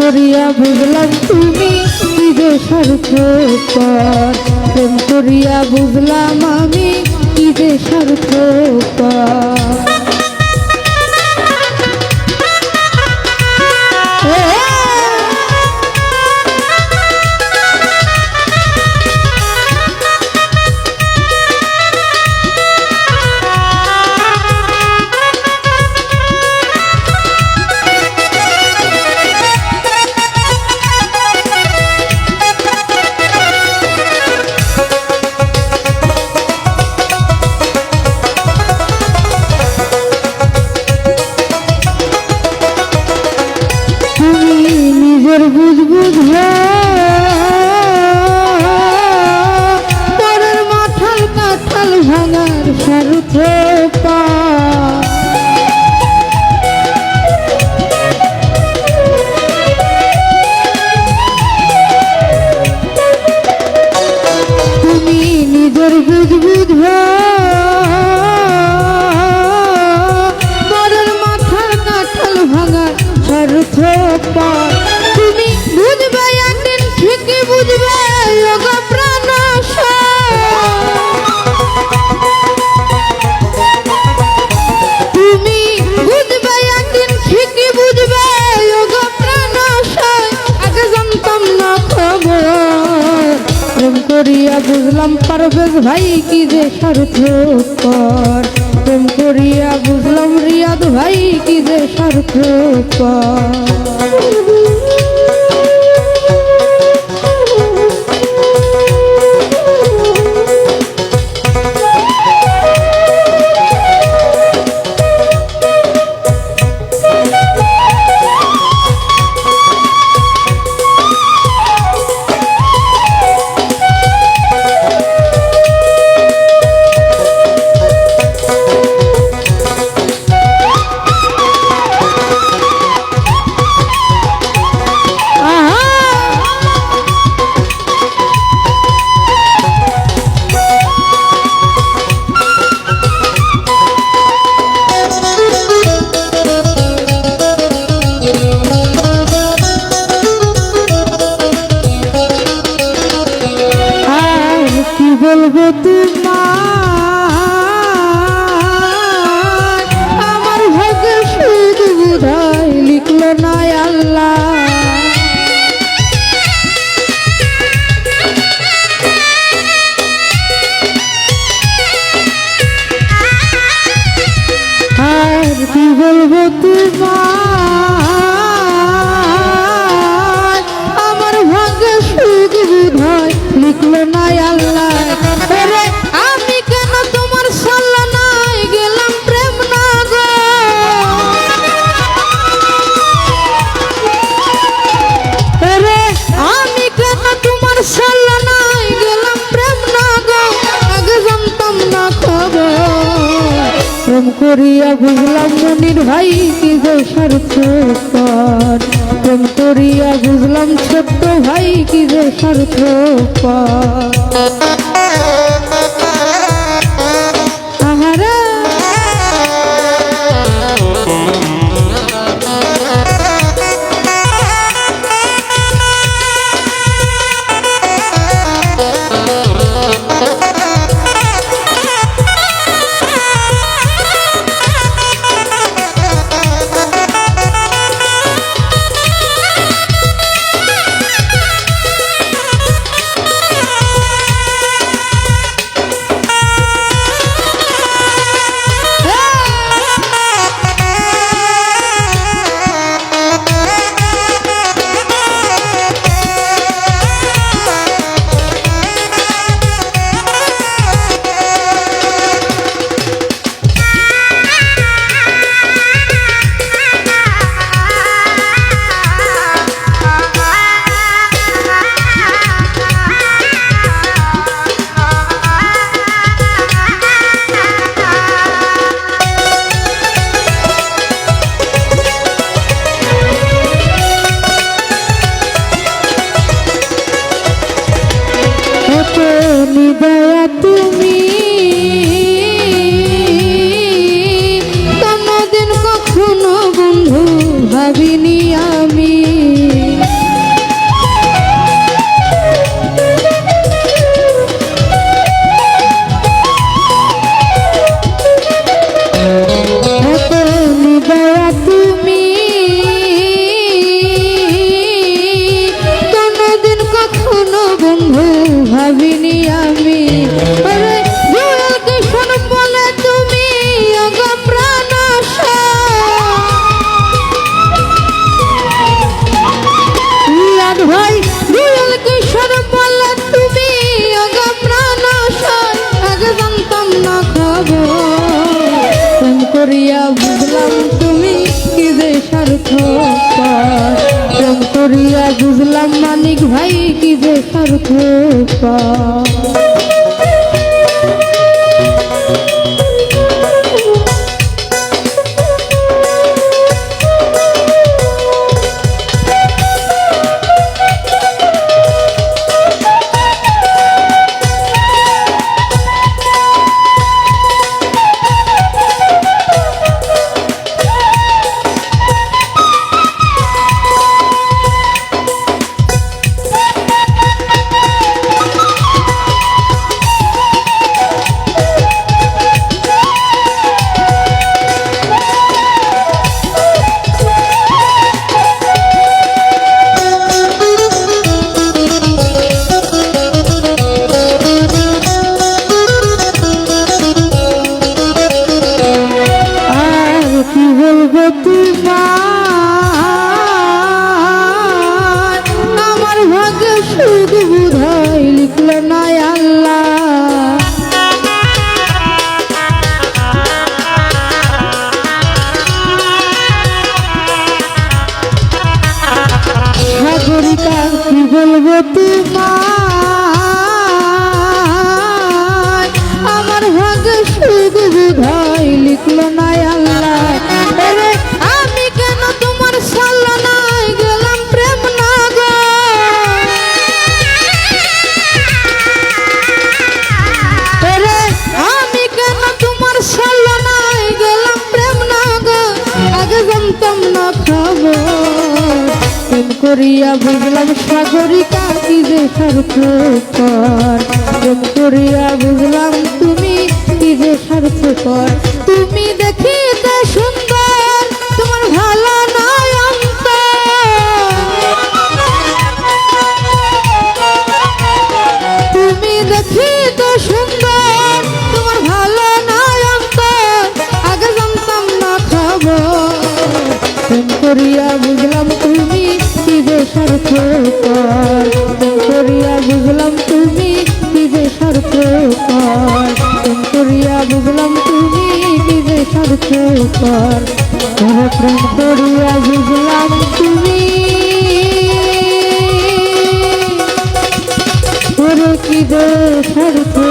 করিয়া বুঝলাম তুমি কি যে স্বার্থপর, প্রেম করিয়া বুঝলাম আমি কি যে স্বার্থপর। নিজের বুঝ বুঝ পরের মাথাল কাঁঠাল ভাঙার স্বার্থ পা। তুমি নিজের বুঝ বুঝ পরের মাথার কাঁঠাল ভাঙার স্বার্থ পা। তুমি বুঝবে একদিন ঠিকই বুঝবে ওগো প্রাণনাশা। তুমি বুঝবে একদিন ঠিকই বুঝবে ওগো প্রাণনাশা। আগে জানতাম না খবর, প্রেম করিয়া বুঝলাম পারভেজ ভাই কি যে স্বার্থপর। প্রেম করিয়া বুঝলাম রিয়াদ ভাই কি যে স্বার্থপর। বলবো তোমার আমার ভাগ্যে শুধু বোধহয় লিখলো না আল্লাহ। আর কি বলবো তোমার আমার ভাগ্যে শুধু বোধহয় লিখলো না আল্লাহ। আমি কেন তোমার সাল্লানায় গেলাম প্রেম নগর। আমি কেন তোমার সাল্লানায় গেলাম প্রেম নগর। আগে জানতাম না খবর, প্রেম করিয়া বুঝলাম মনির ভাই কি যে স্বার্থপর। প্রেম করিয়া বুঝলাম ছোট্ট ভাই কি যে স্বার্থপর। ভাবিনি আমি। আরে জুয়েল কিশোর বলে তুমি অগ প্রাণ আশা, রিয়াদ ভাই জুয়েল কিশোর বলে তুমি অগ প্রাণ আশা, আগে জানতাম না খবর, প্রেম করিয়া বুঝলাম তুমি কি যে স্বার্থপর, প্রেম করিয়া বুঝলাম মানিক ভাই কি যে স্বার্থপর। আমার ভাগ্যে সুখ বুধাই লিখল না আল্লাহ, সাগরিকা কি বলবো তোমায়, আমার ভাগ্যে সুখ বুধাই লিখল না আল্লাহ। আমি কেন তোমার সালনায় গেলাম প্রেম নগর, আমি কেন তোমার সালনায় গেলাম প্রেম নগর, আগে জানতাম না খবর, প্রেম করিয়া বুঝলাম সাগরিকা কি যে স্বার্থপর, প্রেম করিয়া বুঝলাম তুমি কি যে স্বার্থপর। তুমি দেখিতে সুন্দর তোমার ভালো নয় অন্তর, তুমি দেখিতে সুন্দর তোমার ভালো নয় অন্তর, আগে জানতাম না খবর, প্রেম করিয়া বুঝলাম তুমি কি যে স্বার্থপর, প্রেম করিয়া বুঝলাম তুমি কি যে স্বার্থপর, প্রেম করিয়া বুঝলাম তুমি কি যে স্বার্থপর, প্রেম করিয়া বুঝলাম তুমি কি যে স্বার্থপর।